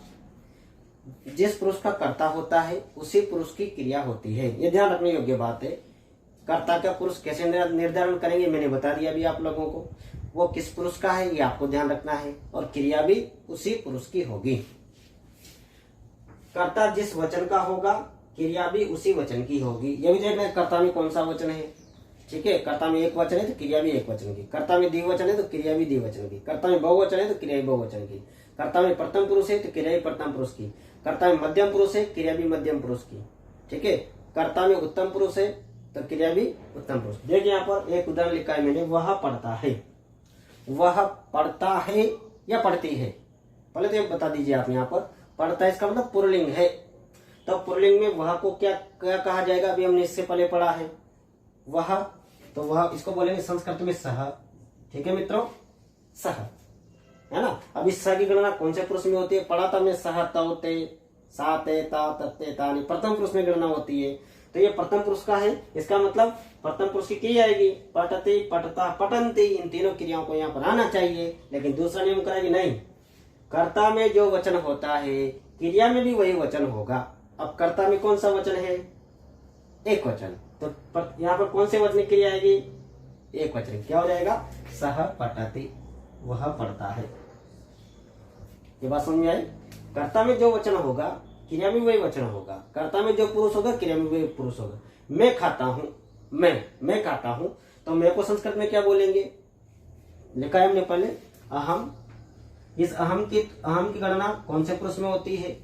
जिस पुरुष का कर्ता होता है उसी पुरुष की क्रिया होती है। ये ध्यान रखने योग्य बात है। कर्ता का पुरुष कैसे निर्धारण करेंगे मैंने बता दिया अभी आप लोगों को। वो किस पुरुष का है ये आपको ध्यान रखना है, और क्रिया भी उसी पुरुष की होगी। कर्ता जिस वचन का होगा, क्रिया भी उसी वचन की होगी। ये भी देखना है कर्ता में कौन सा वचन है। ठीक है, कर्ता में एक वचन है तो क्रिया भी एक वचन की, कर्ता में द्विवचन है तो क्रिया भी द्विवचन की, कर्ता में बहुवचन है तो क्रिया भी बहुवचन की, कर्ता में प्रथम पुरुष है तो क्रिया भी प्रथम पुरुष की, कर्ता में मध्यम पुरुष है क्रिया भी मध्यम पुरुष की। ठीक है, कर्ता में उत्तम पुरुष है तो क्रिया भी उत्तम पुरुष। देखिए यहाँ पर एक उदाहरण लिखा है मैंने, वह पढ़ता है। वह पढ़ता है या पढ़ती है, पहले तो ये बता दीजिए आप। यहाँ पर पढ़ता है इसका मतलब पुल्लिंग है, तो पुल्लिंग में वह को क्या कहा जाएगा? अभी हमने इससे पहले पढ़ा है वह, तो वह इसको बोलेंगे संस्कृत में सह। ठीक है मित्रों, सह है ना। अब इस सह की गणना कौन से पुरुष में होती है? पढ़ा था हमने सह तौते साते ता तत्ते तानी, प्रथम पुरुष में गणना होती है। तो ये प्रथम पुरुष का है, इसका मतलब प्रथम पुरुष की क्रिया आएगी। पठती पठता पठन्ति, इन तीनों क्रियाओं को यहाँ पर आना चाहिए। लेकिन दूसरा नियम करेगी नहीं, कर्ता में जो वचन होता है क्रिया में भी वही वचन होगा। अब कर्ता में कौन सा वचन है? एक वचन, तो यहाँ पर कौन से वचन की क्रिया आएगी? एक वचन। क्या हो जाएगा? सह पठति, वह पढ़ता है। ये बात समझ में आई? कर्ता में जो वचन होगा क्रिया में वही वचन होगा। कर्ता में जो पुरुष होगा क्रिया में वही पुरुष होगा। मैं खाता हूं, मैं खाता हूं, तो मैं को संस्कृत में क्या बोलेंगे? लिखा है हमने पहले, अहम। इस अहम की गणना कौन से पुरुष में होती है?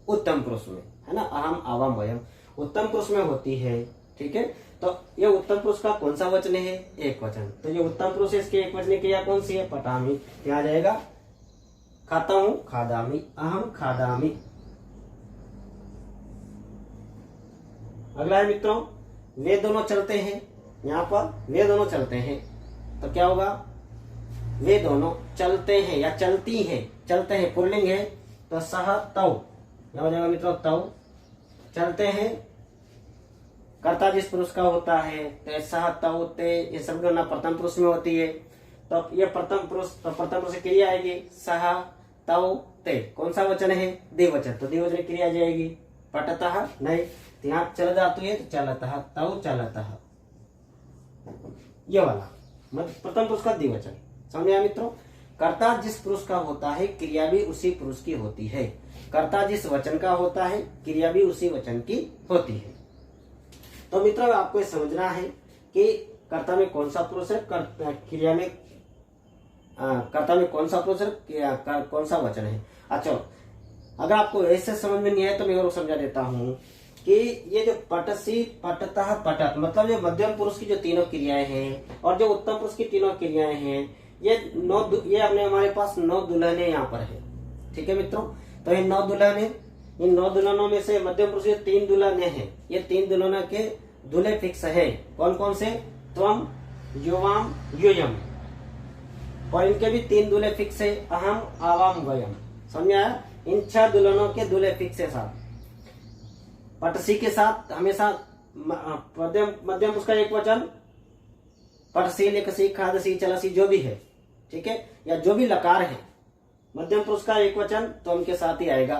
उत्तम पुरुष में, है ना। अहम आवाम वयम उत्तम पुरुष में होती है। ठीक है, तो ये उत्तम पुरुष का कौन सा वचन है? एक वचन। तो ये उत्तम पुरुष है, इसकी एक वचन क्रिया कौन सी है? पठामि। क्या आ जाएगा? खाता हूं, खादामि, अहम खादामि। अगला है मित्रों, वे दोनों चलते हैं। यहाँ पर वे दोनों चलते हैं, तो क्या होगा? वे दोनों चलते हैं या चलती हैं। चलते हैं पुल्लिंग है तो सह तौ, क्या हो जाएगा मित्रों? तौ। चलते हैं, कर्ता जिस पुरुष का होता है तो सह तौ ते, ये सब गणना प्रथम पुरुष में होती है। तो ये प्रथम पुरुष, तो प्रथम पुरुष क्रिया आएगी सह, तौ, ते। कौन सा वचन है? द्विवचन, तो द्विवचन क्रिया जाएगी पठतः, नहीं तो यहाँ चल धातु है तो चलतः, तौ चलतः, ये वाला प्रथम पुरुष का द्विवचन। समझ आया मित्रों? कर्ता जिस पुरुष का होता है क्रिया भी उसी पुरुष की होती है। कर्ता जिस वचन का होता है क्रिया भी उसी वचन की होती है। तो मित्रों आपको ये समझना है कि कर्ता में कौन सा पुरुष है, क्रिया में कर्ता में कौन सा पुरुष है, कौन सा वचन है। अच्छा, अगर आपको ऐसे समझ में नहीं है तो मैं और समझा देता हूँ कि ये जो पटसी, पटतः, पटत, मतलब जो मध्यम पुरुष की जो तीनों क्रियाएं हैं और जो उत्तम पुरुष की तीनों क्रियाएं हैं, ये अपने हमारे पास 9 दुल्हने यहाँ पर है। ठीक है मित्रों, तो ये 9 दुल्हन है। इन 9 दुल्हनों में से मध्यम पुरुष के 3 दुल्हने हैं। ये 3 दुल्हनों के दूल्हे फिक्स है। कौन कौन से? त्वम, युवाम, यूयम। और इनके भी 3 दूल्हे फिक्स है, अहम, आवाम, वयम। समझ आया? इन 6 दुल्हनों के दूल्हे फिक्स है साथ। पटसी के साथ हमेशा मध्यम उसका एक वचन पटसी, लिखसी, खादसी, चलसी जो भी है, ठीक है, या जो भी लकार है, मध्यम पुरुष का एक वचन त्वम के साथ ही आएगा,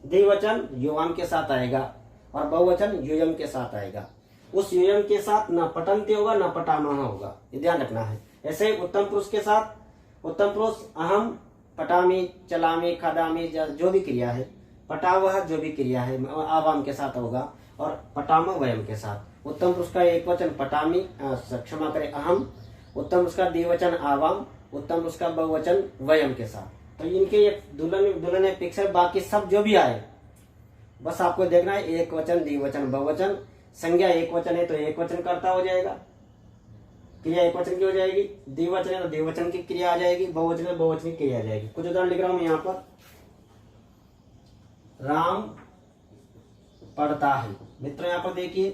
द्विवचन युवाम के साथ आएगा और बहुवचन यूयम के साथ आएगा। उस यूयम के साथ न पटंती होगा न पटामह होगा, ये ध्यान रखना है। ऐसे उत्तम पुरुष के साथ उत्तम पुरुष अहम, पटामी, चलामी, खादामी जो भी क्रिया है, पटावह जो भी क्रिया है आवाम के साथ होगा और पटामह वयम के साथ। उत्तम पुरुष का एक वचन पटामी, क्षमा करें अहम, उत्तम पुरुष का द्विवचन आवाम, उत्तम पुरुष का बहुवचन वयम के साथ। तो इनके ये दुल्हन फिक्स है। बाकी सब जो भी आए बस आपको देखना है एक वचन, द्विवचन, बहुवचन। संज्ञा एक वचन है तो एक वचन कर्ता हो जाएगा, क्रिया एक वचन की हो जाएगी। द्विवचन है तो द्विवचन की क्रिया आ जाएगी, बहुवचन है बहुवचन की क्रिया आ जाएगी। कुछ उदाहरण लिख रहा हूं यहाँ पर। राम पढ़ता है। मित्रों यहाँ पर देखिए,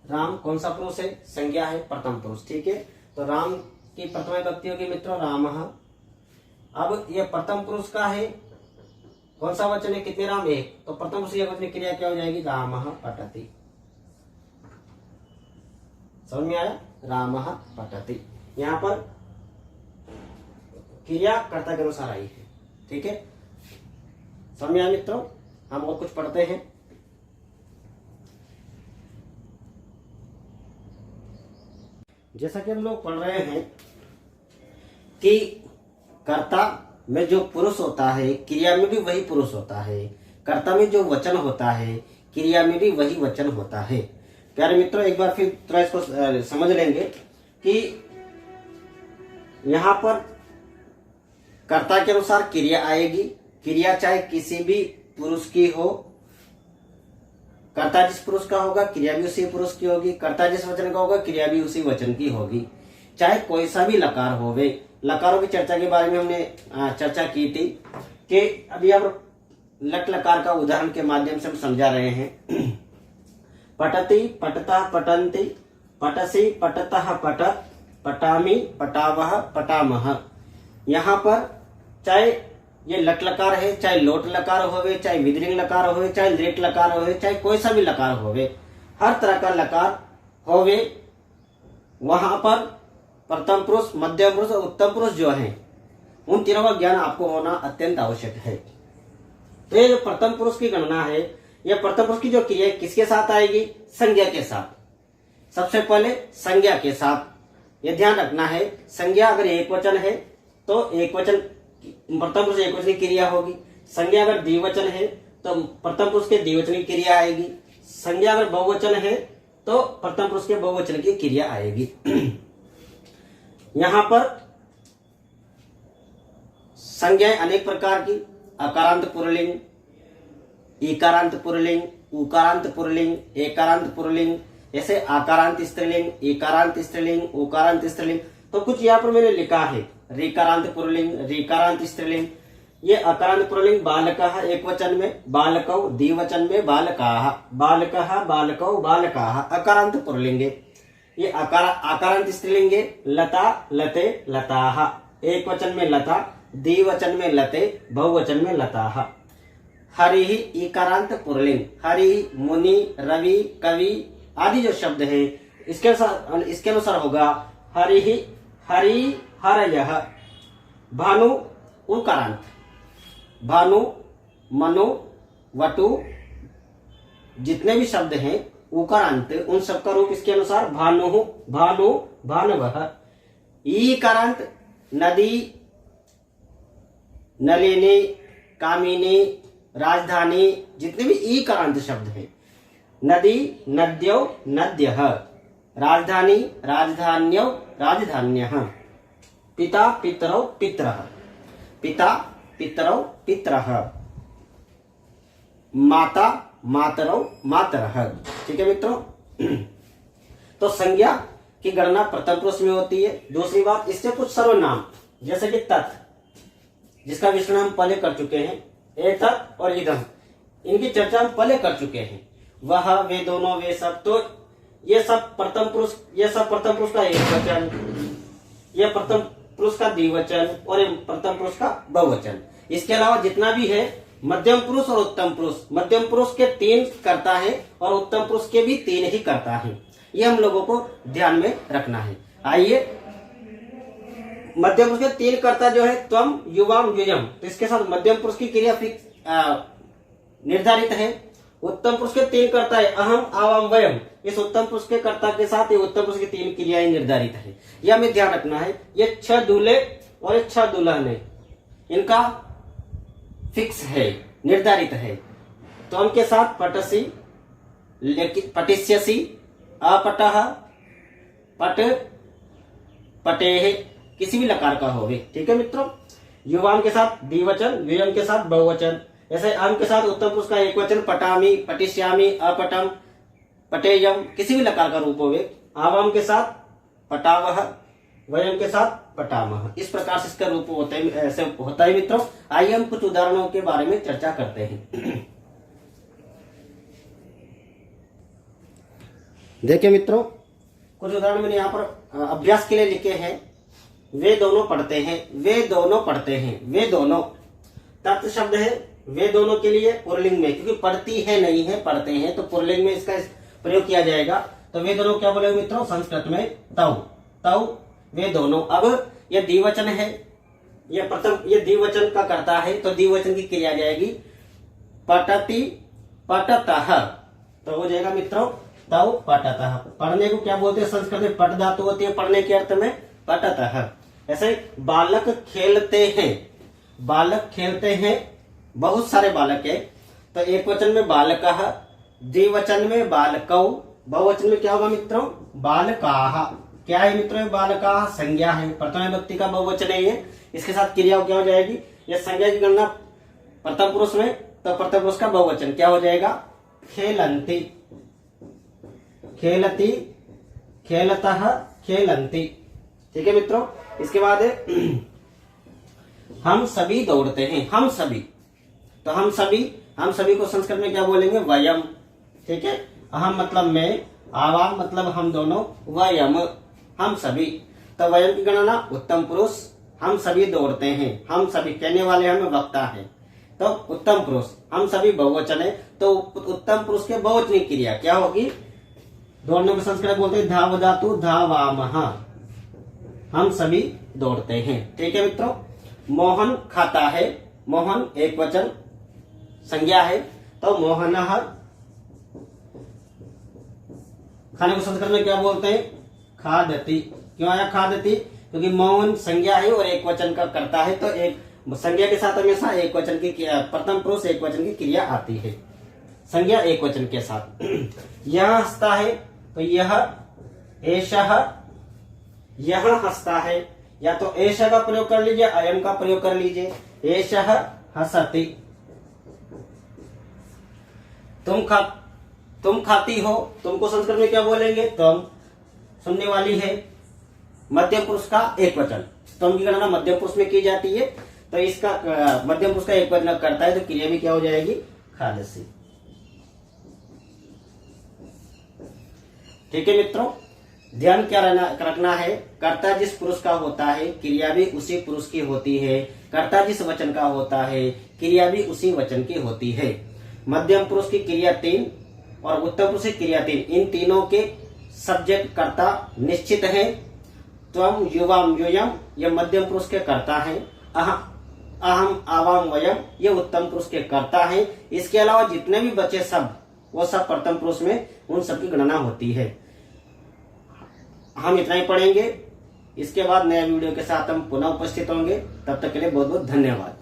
राम कौन सा पुरुष है? संज्ञा है, प्रथम पुरुष। ठीक है, तो राम की प्रथमा विभक्ति होगी मित्रों रामः। अब ये प्रथम पुरुष का है, कौन सा वचन है? कितने राम? एक। तो प्रथम पुरुष एक वचन क्रिया क्या हो जाएगी? रामः पठति। समझ में आया? रामः पठति। यहाँ पर क्रिया कर्ता के अनुसार आई है। ठीक है, समझ में आया मित्रों? हम और कुछ पढ़ते हैं। जैसा कि हम लोग पढ़ रहे हैं कि कर्ता में जो पुरुष होता है क्रिया में भी वही पुरुष होता है। कर्ता में जो वचन होता है क्रिया में भी वही वचन होता है। प्यारे मित्रों, एक बार फिर थोड़ा इसको समझ लेंगे कि यहाँ पर कर्ता के अनुसार क्रिया आएगी। क्रिया चाहे किसी भी पुरुष की हो, कर्ता जिस पुरुष का होगा क्रिया भी उसी पुरुष की होगी। कर्ता जिस वचन का होगा क्रिया भी उसी वचन की होगी। चाहे कोई सा भी लकार होवे। लकारों की चर्चा के बारे में हमने चर्चा की थी कि अभी हम लट लकार का उदाहरण के माध्यम से हम समझा रहे हैं। पठति, पठतः, पठन्ति, पठसि, पठतः, पठत, पठामि, पठावः, पठामः। यहाँ पर चाहे ये लट लकार है, चाहे लोट लकार होवे, चाहे विद्रिंग लकार होवे, चाहे लेट लकार होवे, चाहे कोई सा भी लकार होवे, हर तरह का लकार होवे, वहां पर प्रथम पुरुष, मध्यम पुरुष और उत्तम पुरुष जो हैं उन तीनों का ज्ञान आपको होना अत्यंत आवश्यक है। तो ये जो प्रथम पुरुष की गणना है, यह प्रथम पुरुष की जो क्रिया किसके साथ आएगी? संज्ञा के साथ। सबसे पहले संज्ञा के साथ ये ध्यान रखना है। संज्ञा अगर एक वचन है तो एक वचन प्रथम पुरुष एक वचन की क्रिया होगी। संज्ञा अगर द्विवचन है तो प्रथम पुरुष के द्विवचन की क्रिया आएगी। संज्ञा अगर बहुवचन है तो प्रथम पुरुष के बहुवचन की क्रिया आएगी। यहां पर संज्ञाएं अनेक प्रकार की, अकारांत पुल्लिंग, इकारांत पुल्लिंग, उकारांत पुल्लिंग, एकारांत पुल्लिंग, ऐसे आकारांत स्त्रीलिंग, एकारांत स्त्रीलिंग, उकारांत स्त्रीलिंग। तो कुछ यहाँ पर मैंने लिखा है ऋकारांत पुल्लिंग, ऋकारांत स्त्रीलिंग। ये अकारांत पुल्लिंग बालकः एक वचन में, बालकौ द्विवचन में, बालकाः, बालकः, बालकौ, बालकाः अकारांत पुल्लिंगे। ये आकारांत स्त्रीलिंगे लता, लते, लताः। एक वचन में लता, द्विवचन में लते, बहुवचन में लताः। हरि इकारांत पुल्लिंग, हरि, मुनि, रवि, कवि आदि जो शब्द है इसके अनुसार होगा हरि हरि हरयः, भानु उकारांत, भानु मनु वटु जितने भी शब्द हैं उकारांत, उन सबका रूप इसके अनुसार भानु भानु भानवः। ईकारांत नदी नलिनी कामिनी राजधानी, जितने भी ईकारांत शब्द हैं, नदी नद्यो नद्यः, राजधानी राजधान्यो राजधान्यः, पिता पितरौ पितरः, पिता पितरौ पितरः, माता मातरौ मातरः। ठीक है मित्रों, तो संज्ञा की गणना प्रथम पुरुष में होती है। दूसरी बात, इससे कुछ सर्वनाम जैसे कि तत्, जिसका विश्लेषण हम पहले कर चुके हैं, एतत् और इदम्, इनकी चर्चा हम पहले कर चुके हैं। वह, वे दोनों, वे सब, तो ये सब प्रथम पुरुष, ये सब प्रथम पुरुष का एक वचन, ये प्रथम पुरुष का द्विवचन और ये प्रथम पुरुष का बहुवचन। इसके अलावा जितना भी है मध्यम पुरुष और उत्तम पुरुष, मध्यम पुरुष के 3 करता है और उत्तम पुरुष के भी 3 ही करता है। ये हम लोगों को ध्यान में रखना है। आइए, मध्यम पुरुष के 3 कर्ता जो है त्वम युवाम युयम, तो इसके साथ मध्यम पुरुष की क्रिया फिक्स निर्धारित है। उत्तम पुरुष के 3 कर्ता है अहम आवाम वयम, इस उत्तम पुरुष के कर्ता के साथ ये उत्तम पुरुष की 3 क्रियाएं निर्धारित है। यह हमें ध्यान रखना है। ये 6 दूल्हे और ये 6 दुल्हन है, इनका फिक्स है, निर्धारित है। त्वम के साथ पटसी, पटिष्यसि, अपटः, पट, पटेह, किसी भी लकार का होवे। ठीक है मित्रों, युवाम के साथ द्विवचन, व्युयम के साथ बहुवचन। जैसे आम के साथ उत्तम पुरुष का एक वचन पटामी, पटिष्यामी, अपटम, पटेयम, किसी भी लकार का रूप होवे। आवाम के साथ पटावह, वयम के साथ पटामह। इस प्रकार से इसका रूप होता है, ऐसे होता है मित्रों। आइए हम कुछ उदाहरणों के बारे में चर्चा करते हैं। देखिए मित्रों, कुछ उदाहरण मैंने यहाँ पर अभ्यास के लिए लिखे हैं। वे दोनों पढ़ते हैं, वे दोनों पढ़ते हैं, वे दोनों तत् शब्द है वे दोनों के लिए पुल्लिंग में, क्योंकि पढ़ती है नहीं है, पढ़ते हैं, तो पुल्लिंग में इसका प्रयोग किया जाएगा। तो वे दोनों क्या बोलेंगे मित्रों संस्कृत में? तौ, तौ, वे दोनों। अब ये द्विवचन है, ये प्रथम, ये द्विवचन का करता है, तो द्विवचन की क्रिया जाएगी पठति पठतः, तो हो जाएगा मित्रों तौ पठतः। पढ़ने को क्या बोलते हैं संस्कृत में? पठ धातु होती है पढ़ने के अर्थ में, पठतः। ऐसे बालक खेलते हैं, बालक खेलते हैं, बहुत सारे बालक है, तो एक वचन में बालकः, द्विवचन में बालकौ, बहुवचन में क्या होगा मित्रों? बालकाः। क्या है मित्रों? बालकाः संज्ञा है, प्रथम विभक्ति का बहुवचन है ये। इसके साथ क्रिया क्या हो जाएगी? ये संज्ञा की गणना प्रथम पुरुष में, तो प्रथम पुरुष का बहुवचन क्या हो जाएगा? खेलन्ति, खेलति, खेलतः, खेलन्ति। ठीक है मित्रों, इसके बाद हम सभी दौड़ते हैं, हम सभी, तो हम सभी को संस्कृत में क्या बोलेंगे? वयम। ठीक है, अहम मतलब मैं, आवाम मतलब हम दोनों, वयम हम सभी। तो वयम की गणना उत्तम पुरुष, हम सभी दौड़ते हैं, हम सभी कहने वाले हमें वक्ता है, तो उत्तम पुरुष, हम सभी बहुवचन है, तो उत्तम पुरुष के बहुवचनी क्रिया क्या होगी? दौड़ने को संस्कृत बोलते हैं धाव धातु धावामः, हम सभी दौड़ते हैं। ठीक है मित्रों, मोहन खाता है, मोहन एक वचन संज्ञा है, तो मोहनः। खाने को संस्कृत में क्या बोलते हैं? खादति। क्यों आया खादति? क्योंकि मोहन संज्ञा है और एक वचन का करता है, तो एक संज्ञा के साथ हमेशा एक वचन की प्रथम पुरुष एक वचन की क्रिया आती है, संज्ञा एक वचन के साथ। यह हंसता है, तो यह, एषः, यह हंसता है, या तो एषः का प्रयोग कर लीजिए, अयम का प्रयोग कर लीजिए। एषः हंसति। तुम खाती हो, तुमको संस्कृत में क्या बोलेंगे? तुम, सुनने वाली है, मध्यम पुरुष का एक वचन, तुम की गणना मध्यम पुरुष में की जाती है, तो इसका मध्यम पुरुष का एक वचन करता है, तो क्रिया भी क्या हो जाएगी? खादसी। ठीक है मित्रों, ध्यान क्या रखना है? कर्ता जिस पुरुष का होता है, क्रिया भी उसी पुरुष की होती है। कर्ता जिस वचन का होता है, क्रिया भी उसी वचन की होती है। मध्यम पुरुष की क्रिया 3 और उत्तम पुरुष की क्रिया 3, इन तीनों के सब्जेक्ट कर्ता निश्चित है, त्वम युवाम यूयम ये मध्यम पुरुष के कर्ता है। अहम आवाम वयम ये उत्तम पुरुष के कर्ता है। इसके अलावा जितने भी बचे सब वो सब प्रथम पुरुष में उन सब की गणना होती है। हम इतना ही पढ़ेंगे। इसके बाद नए वीडियो के साथ हम पुनः उपस्थित होंगे। तब तक के लिए बहुत बहुत धन्यवाद।